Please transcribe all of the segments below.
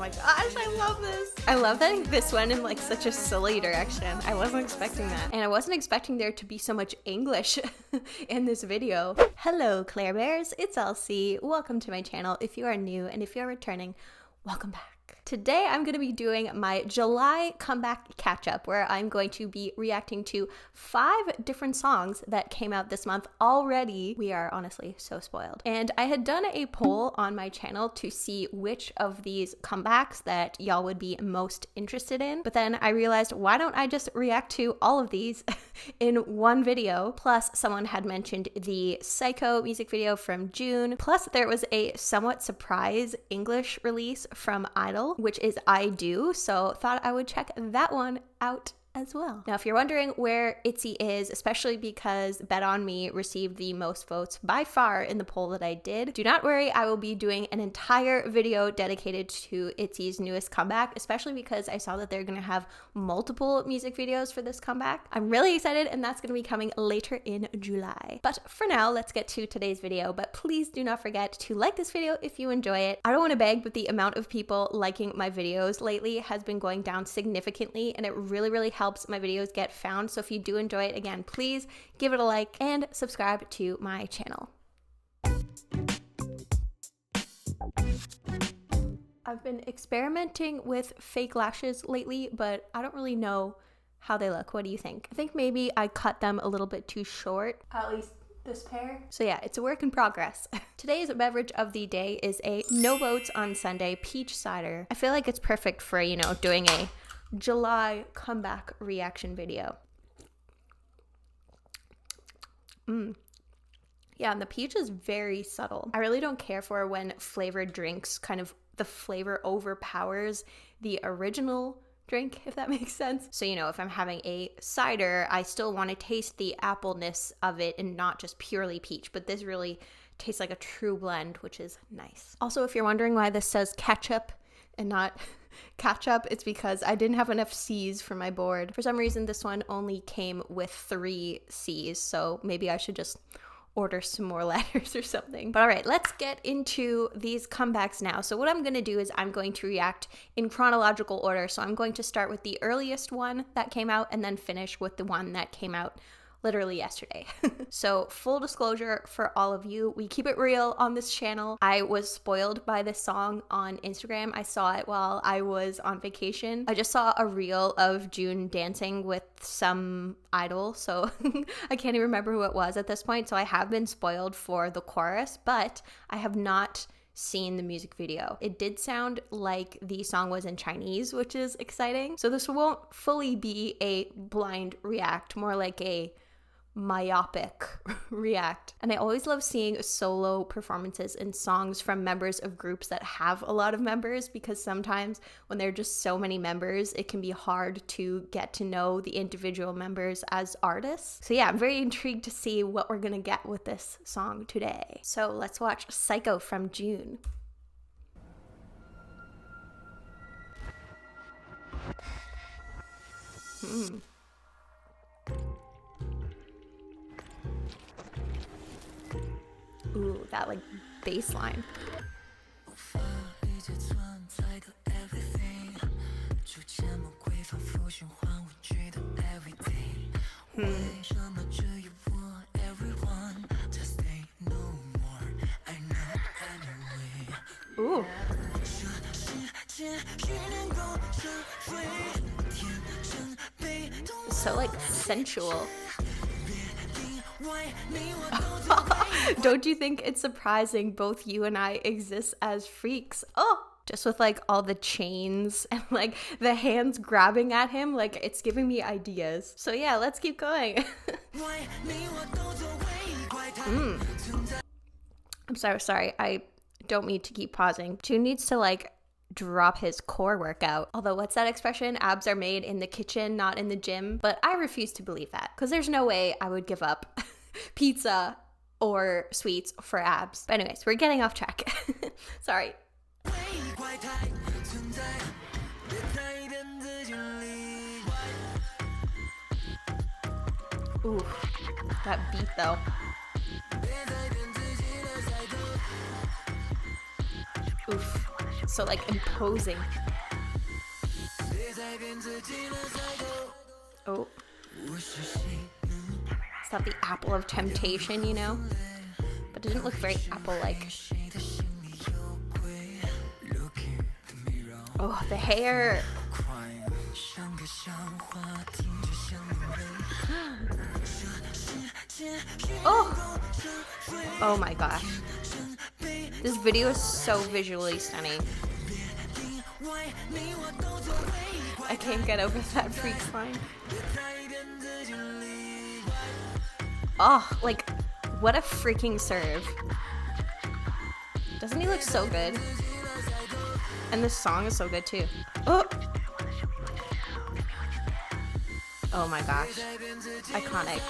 my gosh, I love this. I love that this went in like such a silly direction. I wasn't expecting that. And I wasn't expecting there to be so much English in this video. Hello, Claire Bears. It's Elsie. Welcome to my channel. If you are new and if you're returning, welcome back. Today, I'm going to be doing my July comeback catch-up where I'm going to be reacting to 5 different songs that came out this month already. We are honestly so spoiled. And I had done a poll on my channel to see which of these comebacks that y'all would be most interested in. But then I realized, why don't I just react to all of these in one video? Plus, someone had mentioned the Psycho music video from June. Plus, there was a somewhat surprise English release from I-DLE, which is I Do, so thought I would check that one out as well. Now, if you're wondering where ITZY is, especially because Bet On Me received the most votes by far in the poll that I did, do not worry, I will be doing an entire video dedicated to ITZY's newest comeback, especially because I saw that they're gonna have multiple music videos for this comeback. I'm really excited, and that's gonna be coming later in July. But for now, let's get to today's video, but please do not forget to like this video if you enjoy it. I don't wanna beg, but the amount of people liking my videos lately has been going down significantly, and it really helps my videos get found. So if you do enjoy it, again, please give it a like and subscribe to my channel. I've been experimenting with fake lashes lately, but I don't really know how they look. What do you think? I think maybe I cut them a little bit too short, at least this pair. So yeah, it's a work in progress. Today's beverage of the day is a no votes on Sunday peach cider. I feel like it's perfect for, you know, doing a July comeback reaction video. Yeah, and the peach is very subtle. I really don't care for when flavored drinks kind of the flavor overpowers the original drink, if that makes sense. So, you know, if I'm having a cider, I still want to taste the appleness of it and not just purely peach, but this really tastes like a true blend, which is nice. Also, if you're wondering why this says ketchup and not ketchup, it's because I didn't have enough C's for my board. For some reason, this one only came with 3 C's, so maybe I should just order some more letters or something. But all right, let's get into these comebacks now. So what I'm going to do is I'm going to react in chronological order. So I'm going to start with the earliest one that came out and then finish with the one that came out literally yesterday. So full disclosure for all of you, we keep it real on this channel. I was spoiled by this song on Instagram. I saw it while I was on vacation. I just saw a reel of June dancing with some idol, so I can't even remember who it was at this point. So I have been spoiled for the chorus, but I have not seen the music video. It did sound like the song was in Chinese, which is exciting. So this won't fully be a blind react, more like a myopic react. And I always love seeing solo performances in songs from members of groups that have a lot of members, because sometimes when there are just so many members, it can be hard to get to know the individual members as artists. So yeah, I'm very intrigued to see what we're gonna get with this song today. So let's watch Psycho from June. Ooh, that like bass line. Ooh. So like sensual. Don't you think it's surprising both you and I exist as freaks? Oh, just with like all the chains and like the hands grabbing at him, like it's giving me ideas. So yeah, let's keep going. I'm so sorry. I don't mean to keep pausing. June needs to like drop his core workout. Although, what's that expression? Abs are made in the kitchen, not in the gym. But I refuse to believe that, because there's no way I would give up pizza or sweets for abs. But anyways, we're getting off track. Sorry. Ooh, that beat though. Oof. so like imposing. Oh. Is that the apple of temptation, you know? But it didn't look very apple-like. Oh, the hair. Oh! Oh my gosh. This video is so visually stunning. I can't get over that freaks line. Oh, like, what a freaking serve. Doesn't he look so good? And this song is so good too. Oh! Oh my gosh. Iconic.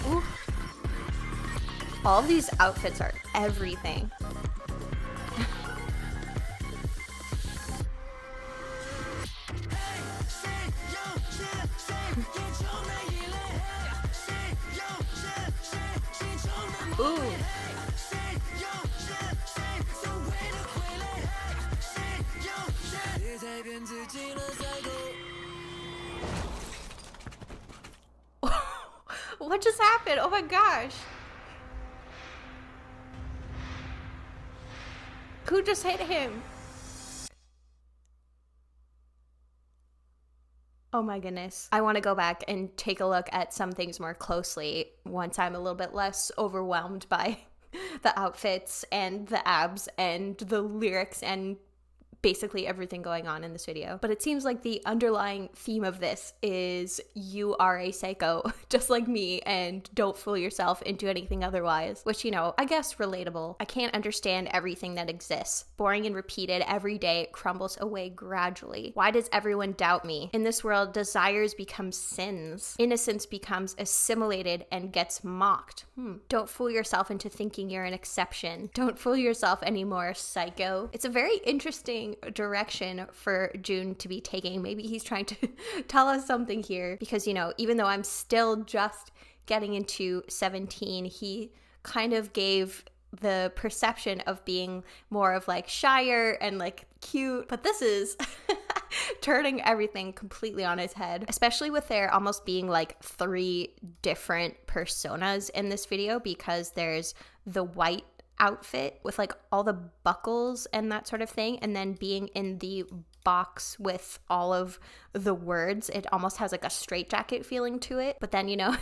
Ooh. All of these outfits are everything. Ooh. What just happened? Oh my gosh. Who just hit him? Oh my goodness. I want to go back and take a look at some things more closely once I'm a little bit less overwhelmed by the outfits and the abs and the lyrics and basically everything going on in this video. But it seems like the underlying theme of this is you are a psycho just like me, and don't fool yourself into anything otherwise, which, you know, I guess relatable. I can't understand everything that exists. Boring and repeated every day, it crumbles away gradually. Why does everyone doubt me? In this world, desires become sins. Innocence becomes assimilated and gets mocked. Don't fool yourself into thinking you're an exception. Don't fool yourself anymore, psycho. It's a very interesting direction for Jun to be taking. Maybe he's trying to tell us something here, because, you know, even though I'm still just getting into 17, he kind of gave the perception of being more of like shyer and like cute, but this is turning everything completely on its head, especially with there almost being like 3 different personas in this video, because there's the white outfit with like all the buckles and that sort of thing, and then being in the box with all of the words, it almost has like a straitjacket feeling to it. But then, you know,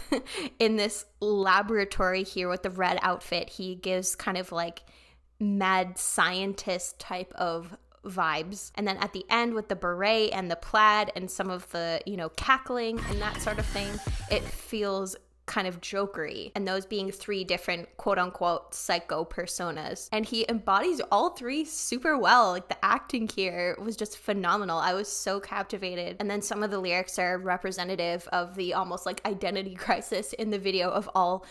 in this laboratory here with the red outfit, he gives kind of like mad scientist type of vibes. And then at the end with the beret and the plaid and some of the, you know, cackling and that sort of thing, it feels kind of jokery, and those being 3 different quote-unquote psycho personas, and he embodies all 3 super well. Like, the acting here was just phenomenal. I was so captivated. And then some of the lyrics are representative of the almost like identity crisis in the video of all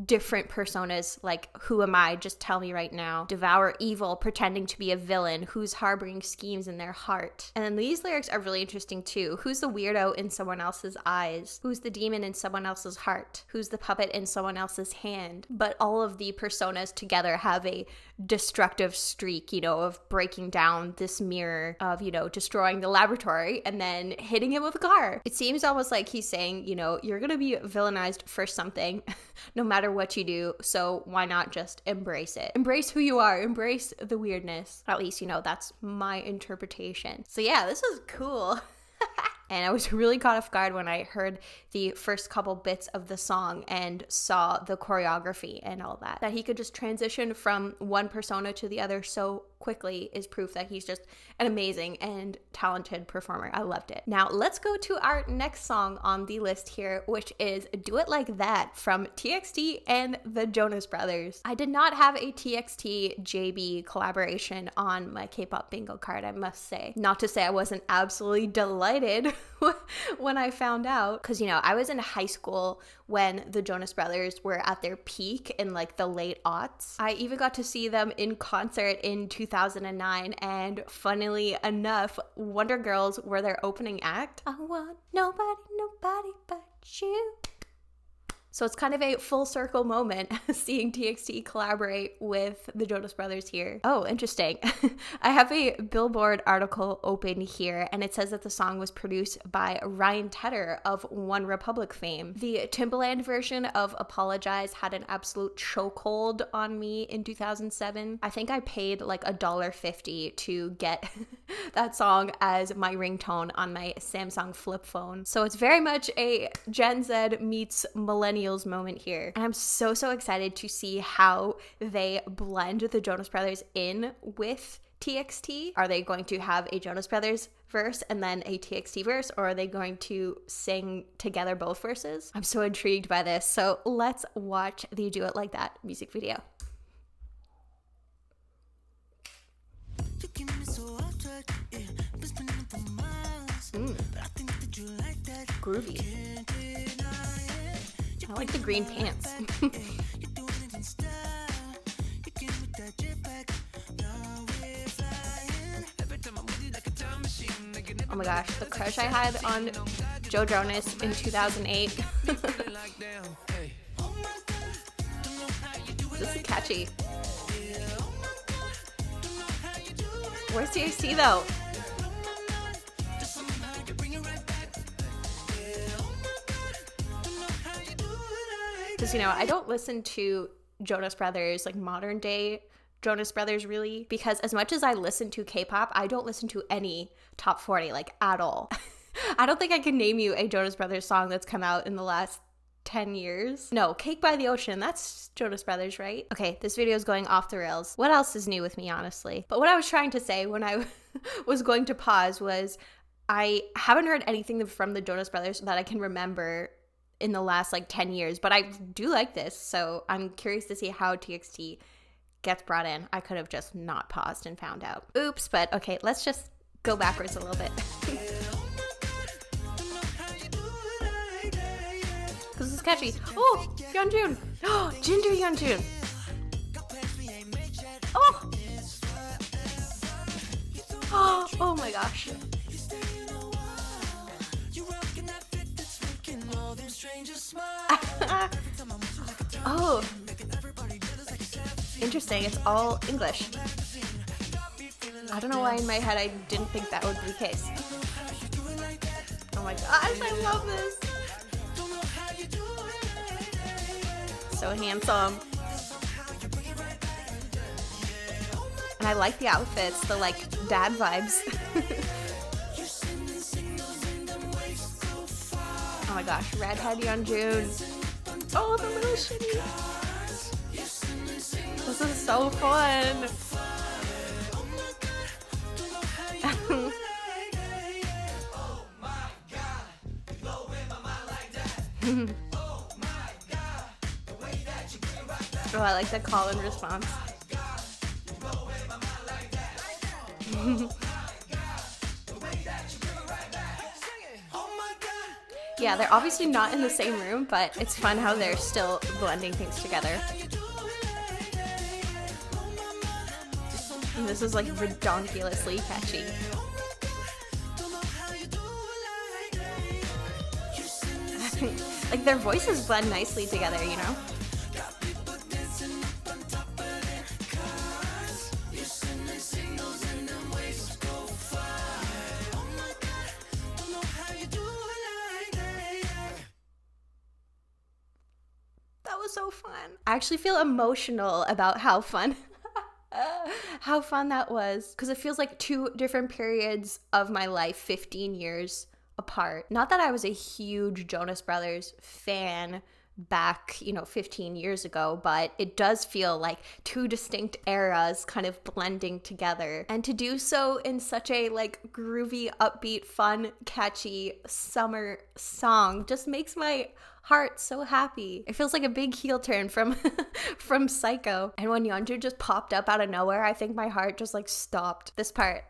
different personas, like, who am I? Just tell me right now. Devour evil, pretending to be a villain, who's harboring schemes in their heart. And then these lyrics are really interesting too. Who's the weirdo in someone else's eyes? Who's the demon in someone else's heart? Who's the puppet in someone else's hand? But all of the personas together have a destructive streak, you know, of breaking down this mirror, of, you know, destroying the laboratory and then hitting him with a car. It seems almost like he's saying, you know, you're gonna be villainized for something no matter what you do, so why not just embrace it? Embrace who you are, embrace the weirdness. At least, you know, that's my interpretation. So yeah, this was cool. And I was really caught off guard when I heard the first couple bits of the song and saw the choreography and all that. That he could just transition from one persona to the other so quickly is proof that he's just an amazing and talented performer. I loved it. Now let's go to our next song on the list here, which is Do It Like That from TXT and the Jonas Brothers. I did not have a TXT JB collaboration on my K-pop bingo card, I must say. Not to say I wasn't absolutely delighted when I found out, because, you know, I was in high school when the Jonas Brothers were at their peak in like the late aughts. I even got to see them in concert in 2009, and funnily enough, Wonder Girls were their opening act. I want nobody but you. So it's kind of a full circle moment seeing TXT collaborate with the Jonas Brothers here. Oh, interesting. I have a Billboard article open here, and it says that the song was produced by Ryan Tedder of One Republic fame. The Timbaland version of Apologize had an absolute chokehold on me in 2007. I think I paid like $1.50 to get that song as my ringtone on my Samsung flip phone. So it's very much a Gen Z meets millennials moment here. And I'm so excited to see how they blend the Jonas Brothers in with TXT. Are they going to have a Jonas Brothers verse and then a TXT verse, or are they going to sing together both verses? I'm so intrigued by this. So let's watch the Do It Like That music video. Groovy. I like the green pants. Oh my gosh, the crush I had on Joe Jonas in 2008. This is catchy. Where's TXT though? Because, you know, I don't listen to Jonas Brothers, like modern day Jonas Brothers really, because as much as I listen to K-pop, I don't listen to any top 40, like at all. I don't think I can name you a Jonas Brothers song that's come out in the last 10 years. No, Cake by the Ocean, that's Jonas Brothers, right? Okay, this video is going off the rails. What else is new with me, honestly? But what I was trying to say when I was going to pause was I haven't heard anything from the Jonas Brothers that I can remember in the last like 10 years, but I do like this, so I'm curious to see how TXT gets brought in. I could have just not paused and found out. Oops, but okay, let's just go backwards a little bit. Because this is catchy. Oh, Yeonjun. Oh, Ginger Yeonjun. Oh. Oh my gosh. Oh, interesting. It's all English. I don't know why in my head I didn't think that would be the case. Oh my gosh, I love this. So handsome. And I like the outfits, the like dad vibes. Oh my gosh, redhead Yeonjun. Oh, the little shimmy. This is so fun. Oh, I like the call and response. Yeah, they're obviously not in the same room, but it's fun how they're still blending things together. And this is like ridiculously catchy. Like their voices blend nicely together, you know? That was so fun. I actually feel emotional about how fun that was, because it feels like two different periods of my life, 15 years apart. Not that I was a huge Jonas Brothers fan back, 15 years ago, but it does feel like two distinct eras kind of blending together, and to do so in such a like groovy, upbeat, fun, catchy summer song just makes my heart so happy. It feels like a big heel turn from from Psycho. And when Yeonjun just popped up out of nowhere, I think my heart just like stopped. This part.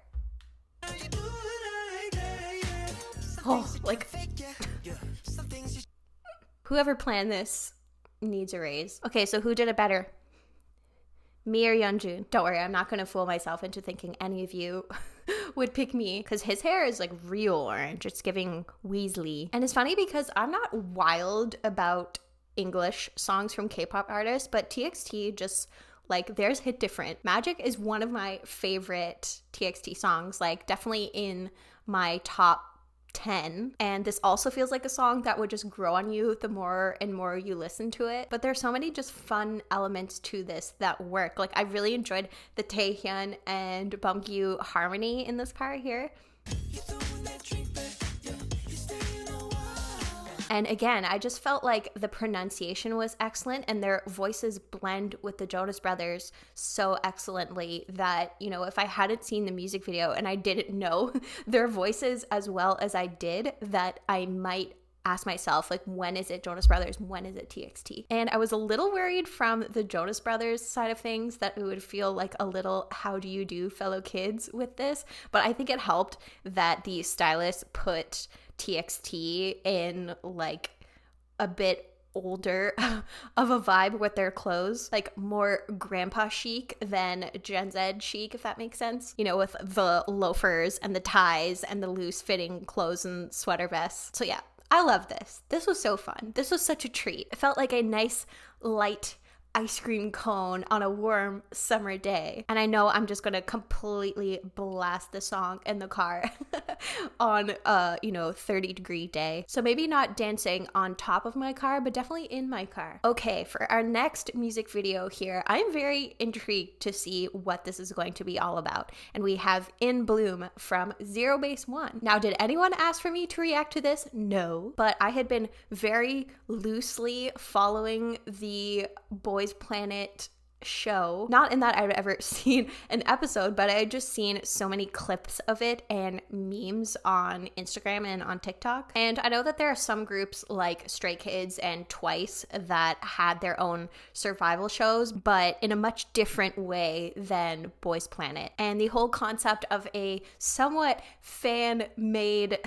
Oh, like whoever planned this needs a raise. Okay, so who did it better? Me or Yeonjun? Don't worry, I'm not gonna fool myself into thinking any of you would pick me, because his hair is like real orange. It's giving Weasley. And it's funny because I'm not wild about English songs from K-pop artists, but TXT just like theirs hit different. Magic is one of my favorite TXT songs, like definitely in my top 10, and this also feels like a song that would just grow on you the more and more you listen to it. But there's so many just fun elements to this that work. Like I really enjoyed the Taehyun and Bumgyu harmony in this part here. And again, I just felt like the pronunciation was excellent and their voices blend with the Jonas Brothers so excellently that, you know, if I hadn't seen the music video and I didn't know their voices as well as I did, that I might ask myself, like, when is it Jonas Brothers? When is it TXT? And I was a little worried from the Jonas Brothers side of things that it would feel like a little how do you do fellow kids with this, but I think it helped that the stylist put TXT in like a bit older of a vibe with their clothes, like more grandpa chic than Gen Z chic, if that makes sense, you know, with the loafers and the ties and the loose fitting clothes and sweater vests. So yeah, I love this. This was so fun. This was such a treat. It felt like a nice light ice cream cone on a warm summer day. And I know I'm just gonna completely blast the song in the car on a, 30-degree day. So maybe not dancing on top of my car, but definitely in my car. Okay, for our next music video here, I'm very intrigued to see what this is going to be all about. And we have In Bloom from ZEROBASEONE. Now, did anyone ask for me to react to this? No, but I had been very loosely following the Boys Planet show. Not in that I've ever seen an episode, but I had just seen so many clips of it and memes on Instagram and on TikTok. And I know that there are some groups like Stray Kids and Twice that had their own survival shows, but in a much different way than Boys Planet. And the whole concept of a somewhat fan-made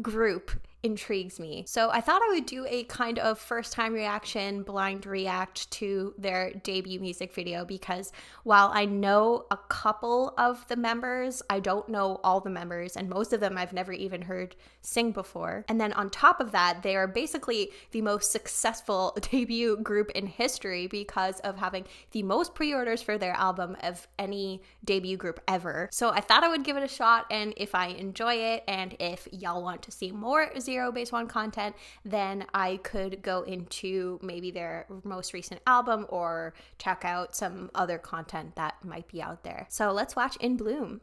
group intrigues me. So I thought I would do a kind of first time reaction, blind react to their debut music video, because while I know a couple of the members, I don't know all the members, and most of them I've never even heard sing before. And then on top of that, they are basically the most successful debut group in history because of having the most pre-orders for their album of any debut group ever. So I thought I would give it a shot, and if I enjoy it, and if y'all want to see more ZEROBASEONE content, then I could go into maybe their most recent album or check out some other content that might be out there. So let's watch In Bloom.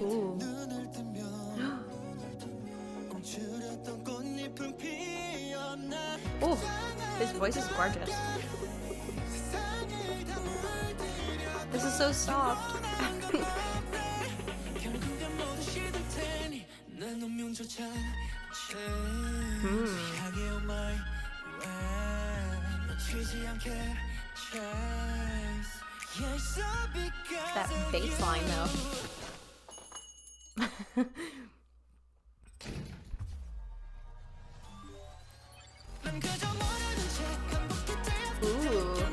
Ooh. Oh, his voice is gorgeous. This is so soft. That bass line though. Ooh.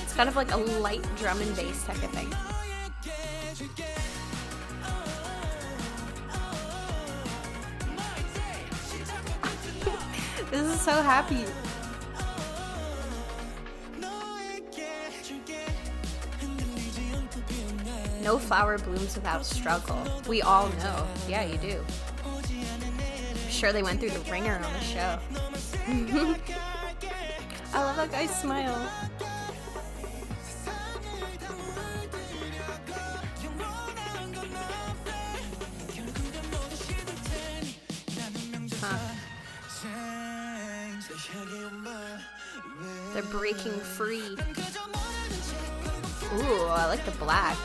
It's kind of like a light drum and bass type of thing. This is so happy. No flower blooms without struggle. We all know. Yeah, you do. I'm sure they went through the ringer on the show. I love that guy's smile. They're breaking free. Ooh, I like the black.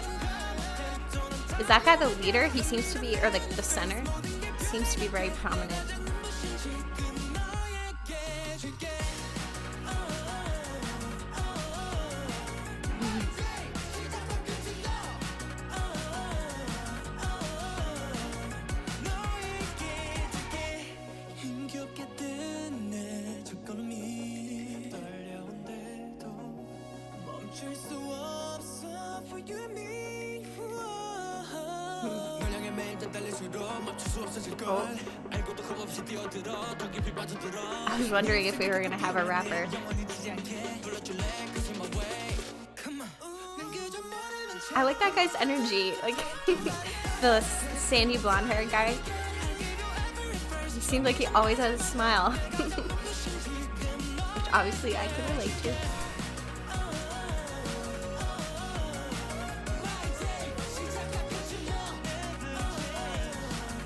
Is that guy the leader? He seems to be, or the center? Seems to be very prominent. I was wondering if we were gonna have a rapper. I like that guy's energy, like the sandy blonde hair guy. He seemed like he always had a smile, which obviously I can relate to.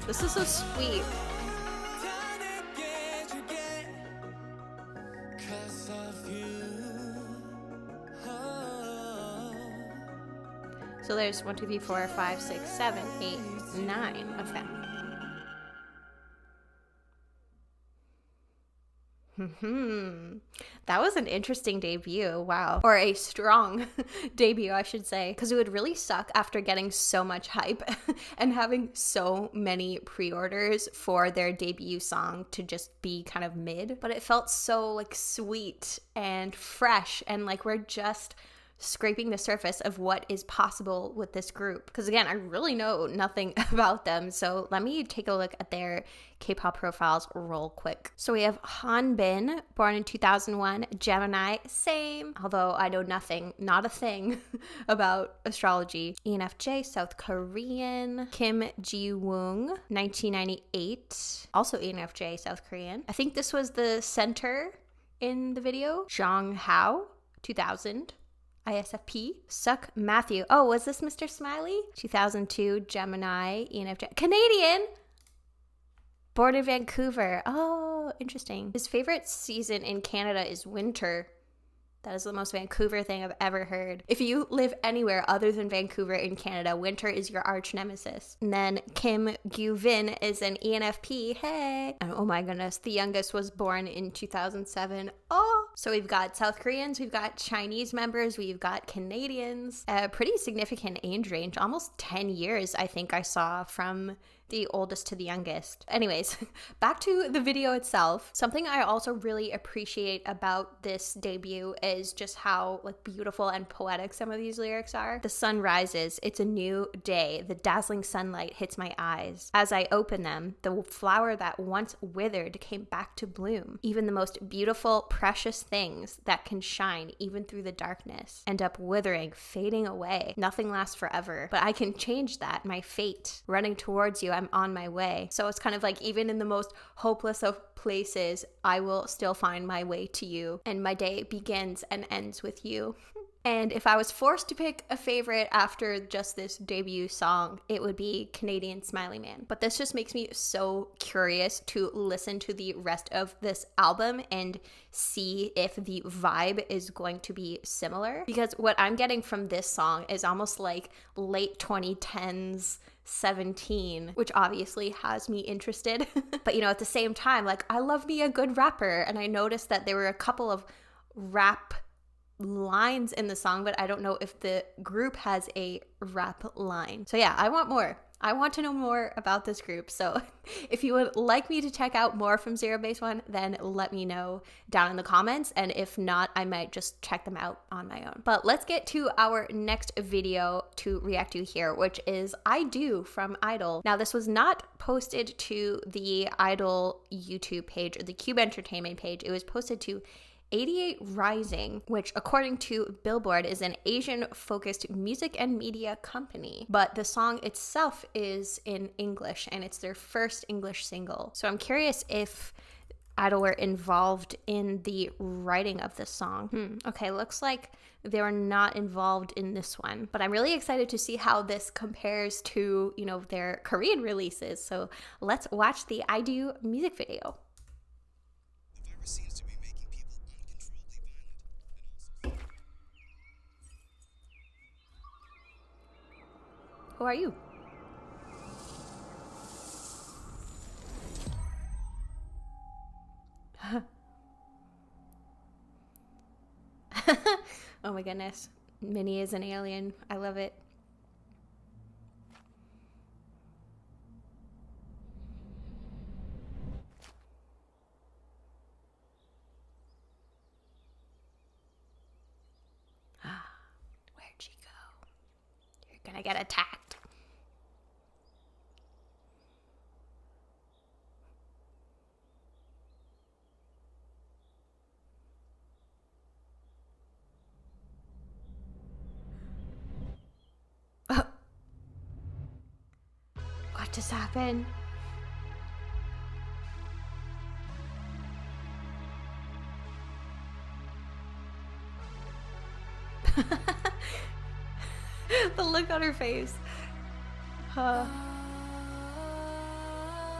This is so sweet. So there's 1, 2, 3, 4, 5, 6, 7, 8, 9 of them. That was an interesting debut. Wow. Or a strong debut, I should say, because it would really suck after getting so much hype and having so many pre-orders for their debut song to just be kind of mid. But it felt so like sweet and fresh, and like we're just scraping the surface of what is possible with this group. Because again, I really know nothing about them, so let me take a look at their K-pop profiles real quick. So we have Hanbin, born in 2001, Gemini, same, although I know nothing, not a thing about astrology. ENFJ, South Korean. Kim Ji-woong, 1998, also ENFJ, South Korean. I think this was the center in the video. Jong Hao, 2000. ISFP. Suck Matthew. Oh, was this Mr. Smiley? 2002, Gemini, ENFJ. Canadian! Born in Vancouver. Oh, interesting. His favorite season in Canada is winter. That is the most Vancouver thing I've ever heard. If you live anywhere other than Vancouver in Canada, winter is your arch nemesis. And then Kim Gyu-vin is an ENFP. Hey! And oh my goodness, the youngest was born in 2007. Oh! So we've got South Koreans, we've got Chinese members, we've got Canadians. A pretty significant age range, almost 10 years I think I saw from the oldest to the youngest. Anyways, back to the video itself. Something I also really appreciate about this debut is just how like beautiful and poetic some of these lyrics are. The sun rises, it's a new day. The dazzling sunlight hits my eyes. As I open them, the flower that once withered came back to bloom. Even the most beautiful, precious things that can shine even through the darkness end up withering, fading away. Nothing lasts forever, but I can change that, my fate. Running towards you, I'm on my way. So it's kind of like even in the most hopeless of places, I will still find my way to you, and my day begins and ends with you. And if I was forced to pick a favorite after just this debut song, it would be Canadian Smiley Man. But this just makes me so curious to listen to the rest of this album and see if the vibe is going to be similar. Because what I'm getting from this song is almost like late 2010s 17, which obviously has me interested. But you know, at the same time, like I love me a good rapper, and I noticed that there were a couple of rap lines in the song, but I don't know if the group has a rap line. So yeah, I want more. I want to know more about this group. So if you would like me to check out more from ZEROBASEONE, then let me know down in the comments. And if not, I might just check them out on my own. But let's get to our next video to react to here, which is I Do from I-DLE. Now, this was not posted to the I-DLE YouTube page or the Cube Entertainment page. It was posted to 88 Rising, which according to Billboard is an Asian-focused music and media company. But the song itself is in English, and it's their first English single. So I'm curious if I-DLE were involved in the writing of this song. Okay, looks like they were not involved in this one. But I'm really excited to see how this compares to, you know, their Korean releases. So let's watch the I Do music video. Who are you? Oh my goodness. Minnie is an alien. I love it. You're gonna get attacked. Oh. What just happened? The look on her face. I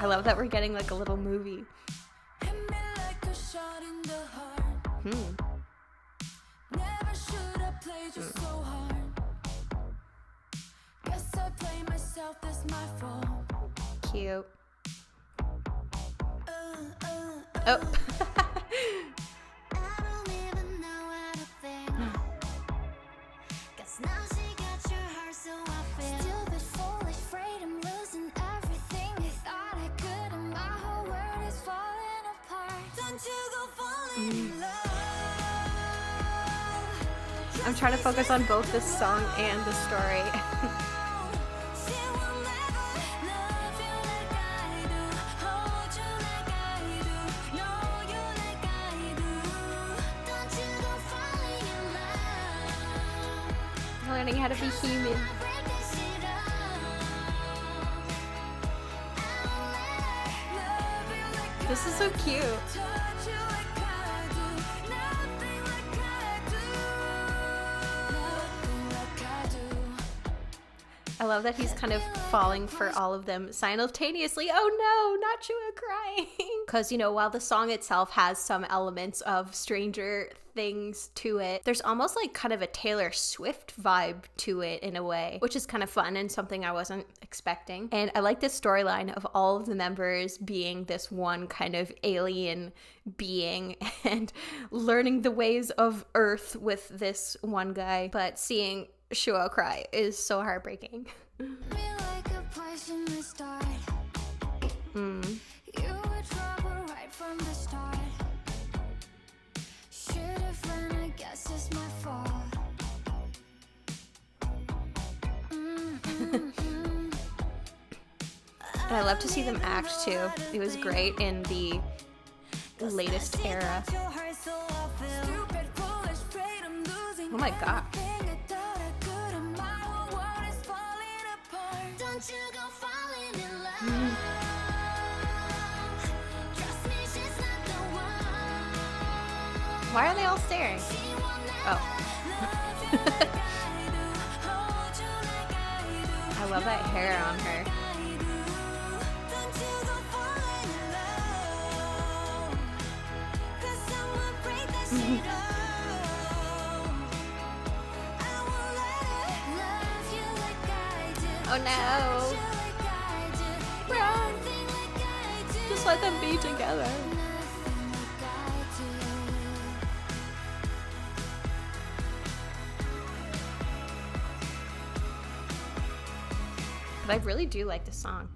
love that we're getting like a little movie. Cute. Oh. I'm trying to focus on both the song and the story. Learning how to be human. This is so cute. I love that he's kind of falling for all of them simultaneously. Oh no, not Chua crying. Because, you know, while the song itself has some elements of Stranger Things to it, there's almost like kind of a Taylor Swift vibe to it in a way, which is kind of fun and something I wasn't expecting. And I like this storyline of all of the members being this one kind of alien being and learning the ways of Earth with this one guy. But seeing Shua cry is so heartbreaking. And I love to see them act too. It was great in the latest era. Oh my god. Why are they all staring? Oh. I love that hair on her. Oh no. Run. Just let them be together. But I really do like the song.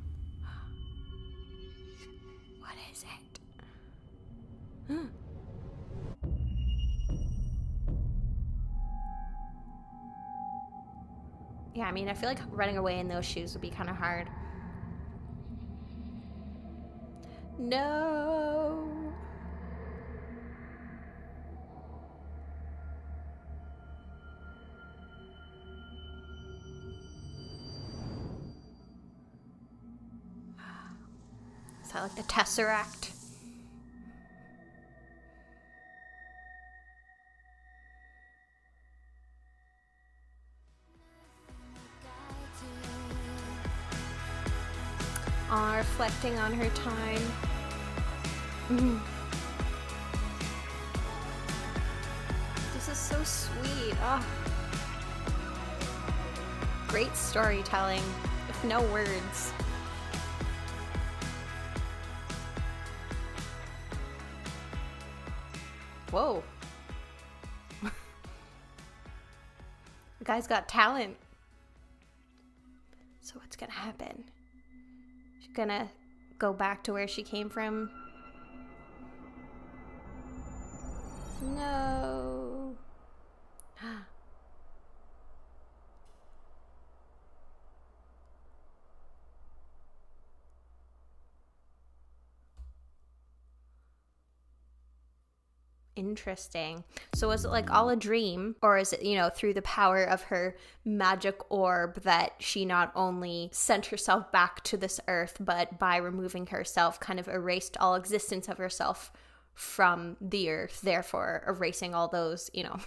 What is it? Yeah, I mean, I feel like running away in those shoes would be kind of hard. No. Is that like the Tesseract? Reflecting on her time. This is so sweet. Oh. Great storytelling, with no words. Whoa. The guy's got talent. So what's gonna happen? She's gonna go back to where she came from? No. Interesting. So was it like all a dream, or is it, you know, through the power of her magic orb that she not only sent herself back to this earth, but by removing herself kind of erased all existence of herself from the earth, therefore erasing all those, you know,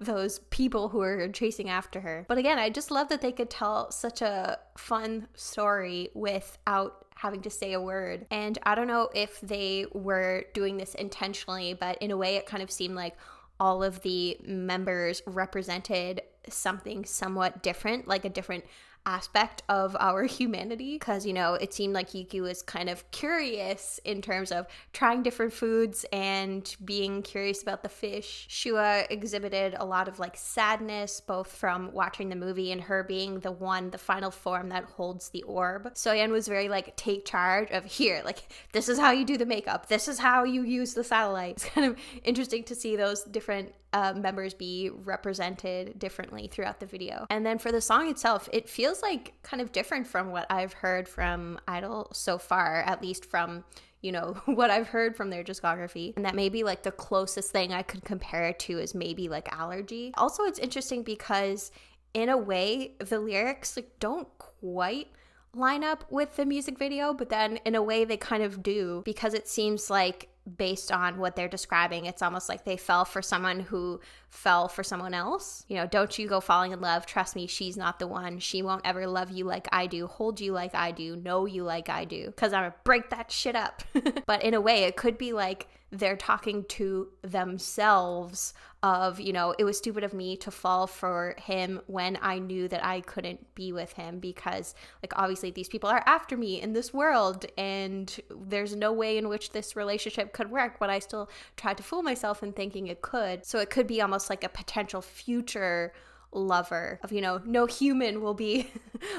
those people who are chasing after her. But again, I just love that they could tell such a fun story without having to say a word. And I don't know if they were doing this intentionally, but in a way it kind of seemed like all of the members represented something somewhat different, like a different aspect of our humanity, because, you know, it seemed like Yuki was kind of curious in terms of trying different foods and being curious about the fish. Shua exhibited a lot of like sadness, both from watching the movie and her being the final form that holds the orb. Soyeon was very like, take charge of, here, like, this is how you do the makeup, this is how you use the satellite. It's kind of interesting to see those different members be represented differently throughout the video. And then for the song itself, it feels like kind of different from what I've heard from I-DLE so far, at least from, you know, what I've heard from their discography. And that maybe like the closest thing I could compare it to is maybe like Allergy. Also, it's interesting because in a way the lyrics like don't quite line up with the music video, but then in a way they kind of do, because it seems like based on what they're describing, it's almost like they fell for someone who fell for someone else. You know, don't you go falling in love, trust me, she's not the one, she won't ever love you like I do, hold you like I do, know you like I do, because I'm gonna break that shit up. But in a way it could be like they're talking to themselves of, you know, it was stupid of me to fall for him when I knew that I couldn't be with him, because like obviously these people are after me in this world and there's no way in which this relationship could work, but I still tried to fool myself in thinking it could. So it could be almost like a potential future lover of, you know, no human will be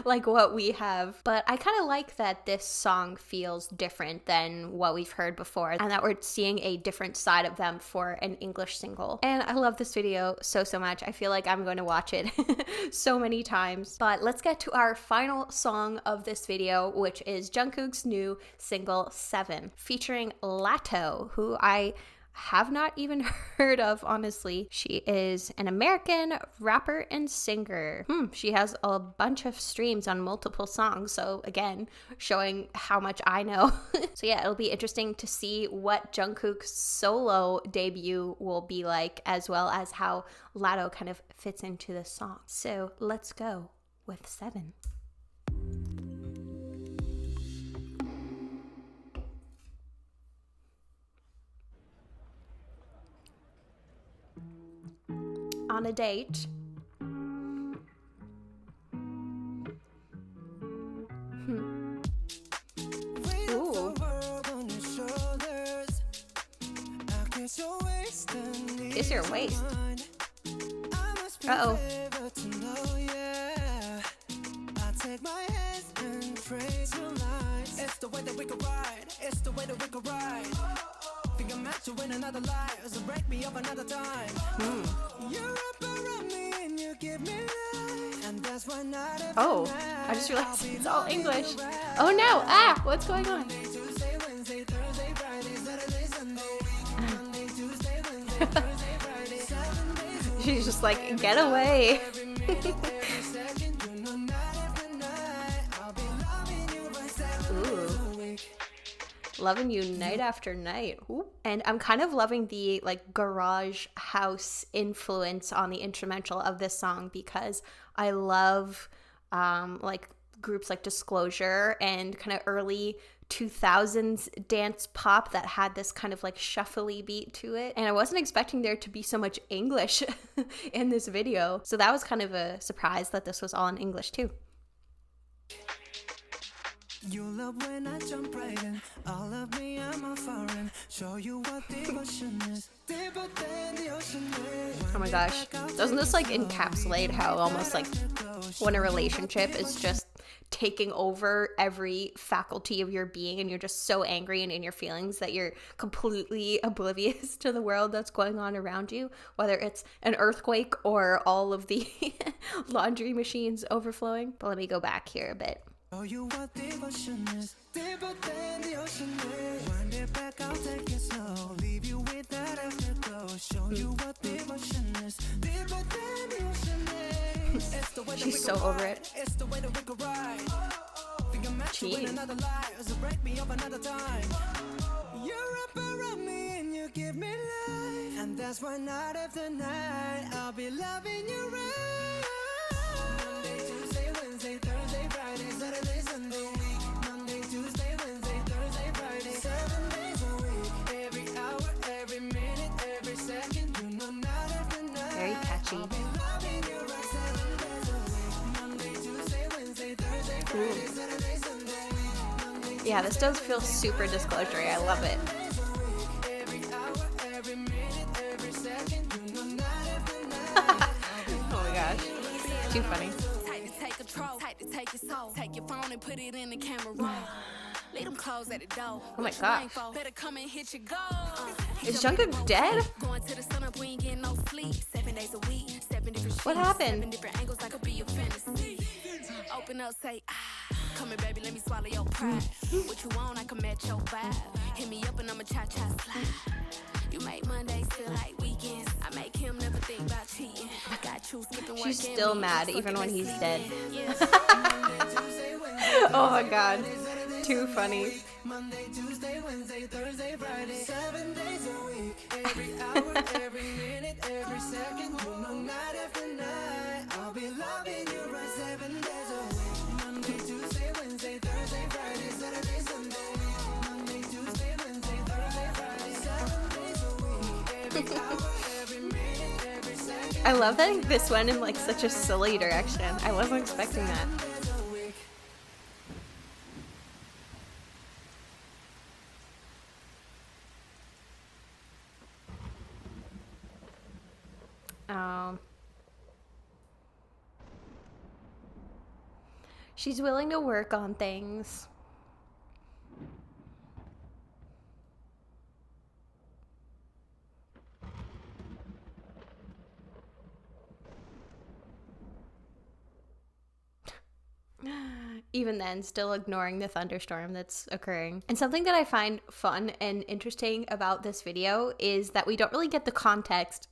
like what we have. But I kind of like that this song feels different than what we've heard before, and that we're seeing a different side of them for an English single. And I love this video so much. I feel like I'm going to watch it so many times. But let's get to our final song of this video, which is Jungkook's new single Seven, featuring Latto, who I have not even heard of, honestly. She is an American rapper and singer. She has a bunch of streams on multiple songs, so again, showing how much I know. So yeah, it'll be interesting to see what Jungkook's solo debut will be like, as well as how Latto kind of fits into the song. So let's go with Seven. On a date. Ooh. Kiss your waist. Uh-oh. It's the way that we can ride. It's the way that we can ride. Think I'm meant to win another life, so break me up another time. You're up around me and you give me life. And that's why not every night. I just realized it's all English. Oh no! Ah! What's going on? Tuesday, Wednesday, Thursday, Friday, Saturday, Sunday. Monday, Tuesday, Wednesday, Thursday, Friday, 7 days. She's just like, get away. Loving you night after night. Ooh. And I'm kind of loving the like garage house influence on the instrumental of this song, because I love like groups like Disclosure and kind of early 2000s dance pop that had this kind of like shuffly beat to it. And I wasn't expecting there to be so much English in this video. So that was kind of a surprise that this was all in English too. You love when I jump right in. All of me, I'm a foreign. Show you what devotion is. Deeper than the ocean is. Oh my gosh. Doesn't this like encapsulate how almost like when a relationship is just taking over every faculty of your being and you're just so angry and in your feelings that you're completely oblivious to the world that's going on around you, whether it's an earthquake or all of the laundry machines overflowing. But let me go back here a bit. Oh, you what devotion is, deeper than the ocean is. Wind it back, I'll take it slow, leave you with that afterglow. She's so over it. Jeez. And that's why night after night I'll be loving you right. Monday, Tuesday, Wednesday, Thursday, Friday, Saturday, Sunday. Monday, Tuesday, Wednesday, Thursday, Friday, 7 days a week. Every hour, every minute, every second. You know night after night. Very catchy. I'll be loving you right 7 days a week. Monday, Tuesday, Wednesday, Thursday, Friday, Saturday, Sunday. Yeah, this does feel super disclosure-y. I love it. Oh my gosh. Too funny. Take your phone and put it in the camera roll. Leave them clothes at the door. Oh my gosh. Better come and hit your goal. Is Jungkook dead? Going to the sun up, we ain't getting no sleep. 7 days a week, 7 different sheets. What happened? 7 different angles, like could be your fantasy. Open up, say come here, baby, let me swallow your pride. What you want, I can match your vibe. Hit me up and I'ma cha-cha slide. You make Mondays feel like weekends. I make him never think about cheating. Got you skipping work. She's still mad even when he's dead. Oh my god. Too funny. Monday, Tuesday, Wednesday, Thursday, Friday, 7 days a week. Every hour, every minute, every second. You know night after night I'll be loving you right 7 days a week. Monday, Tuesday, Wednesday, Thursday, Friday, Saturday, Sunday. Monday, Tuesday, Wednesday, Thursday, Friday, 7 days a week. Every hour, every minute, every second. I love that this went in like such a silly direction. I wasn't expecting that. She's willing to work on things. Even then, still ignoring the thunderstorm that's occurring. And something that I find fun and interesting about this video is that we don't really get the context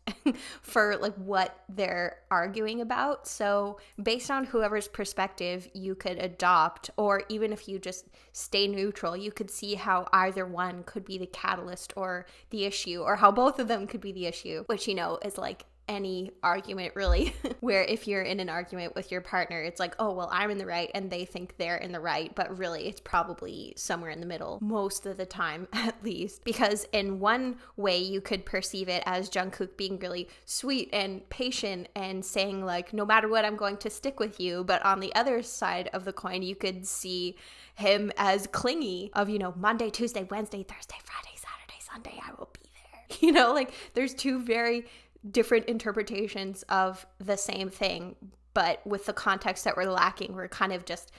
for like what they're arguing about. So based on whoever's perspective you could adopt, or even if you just stay neutral, you could see how either one could be the catalyst or the issue, or how both of them could be the issue, which, you know, is like any argument really, where if you're in an argument with your partner, it's like, oh, well, I'm in the right and they think they're in the right, but really it's probably somewhere in the middle most of the time, at least. Because in one way you could perceive it as Jungkook being really sweet and patient and saying like, no matter what, I'm going to stick with you, but on the other side of the coin you could see him as clingy of, you know, Monday, Tuesday, Wednesday, Thursday, Friday, Saturday, Sunday, I will be there. You know, like there's two very different interpretations of the same thing, but with the context that we're lacking, we're kind of just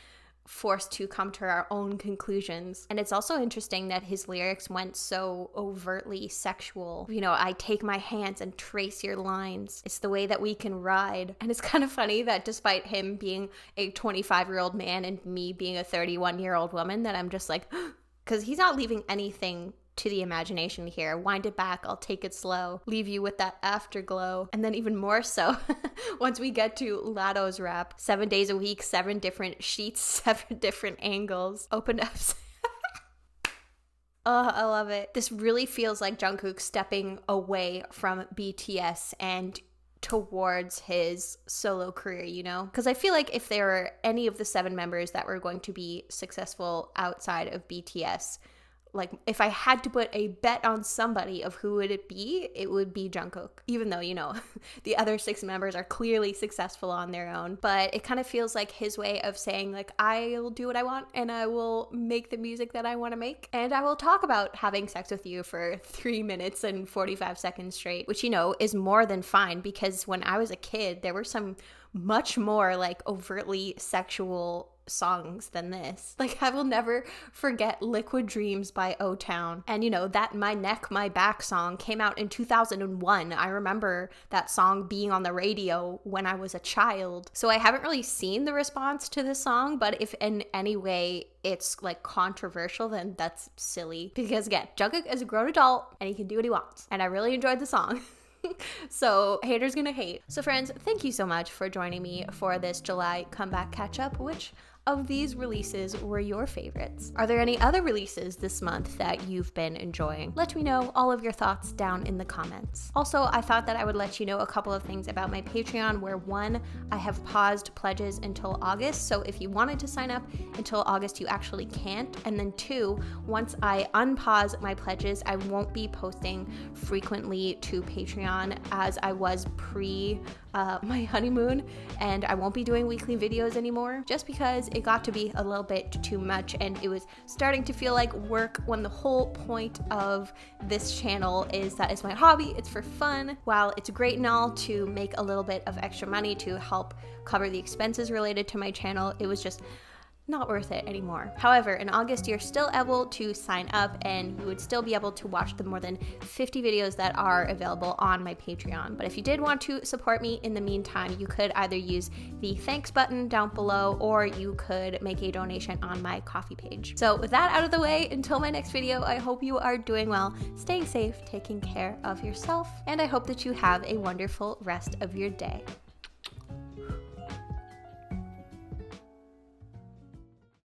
forced to come to our own conclusions. And it's also interesting that his lyrics went so overtly sexual. You know, I take my hands and trace your lines. It's the way that we can ride. And it's kind of funny that despite him being a 25-year-old man and me being a 31-year-old woman, that I'm just like, because he's not leaving anything to the imagination here. Wind it back, I'll take it slow, leave you with that afterglow. And then even more so once we get to Latto's rap, 7 days a week, 7 different sheets, 7 different angles, open up. Oh, I love it. This really feels like Jungkook stepping away from BTS and towards his solo career, you know? Because I feel like if there were any of the 7 members that were going to be successful outside of BTS, like if I had to put a bet on somebody of who would it would be Jungkook. Even though, you know, the other 6 members are clearly successful on their own. But it kind of feels like his way of saying like, I'll do what I want and I will make the music that I want to make. And I will talk about having sex with you for 3 minutes and 45 seconds straight, which, you know, is more than fine, because when I was a kid, there were some much more like overtly sexual songs than this. Like, I will never forget Liquid Dreams by O-Town. And, you know, that My Neck, My Back song came out in 2001. I remember that song being on the radio when I was a child. So I haven't really seen the response to this song, but if in any way it's like controversial, then that's silly. Because again, Jungkook is a grown adult and he can do what he wants. And I really enjoyed the song. So haters gonna hate. So friends, thank you so much for joining me for this July comeback catch up. Which of these releases were your favorites? Are there any other releases this month that you've been enjoying? Let me know all of your thoughts down in the comments. Also, I thought that I would let you know a couple of things about my Patreon, where one, I have paused pledges until August, so if you wanted to sign up until August, you actually can't. And then two, once I unpause my pledges, I won't be posting frequently to Patreon as I was pre my honeymoon, and I won't be doing weekly videos anymore, just because it got to be a little bit too much and it was starting to feel like work, when the whole point of this channel is that it's my hobby, it's for fun. While it's great and all to make a little bit of extra money to help cover the expenses related to my channel, it was just not worth it anymore. However, in August, you're still able to sign up and you would still be able to watch the more than 50 videos that are available on my Patreon. But if you did want to support me in the meantime, you could either use the thanks button down below, or you could make a donation on my Ko-fi page. So with that out of the way, until my next video, I hope you are doing well, staying safe, taking care of yourself, and I hope that you have a wonderful rest of your day.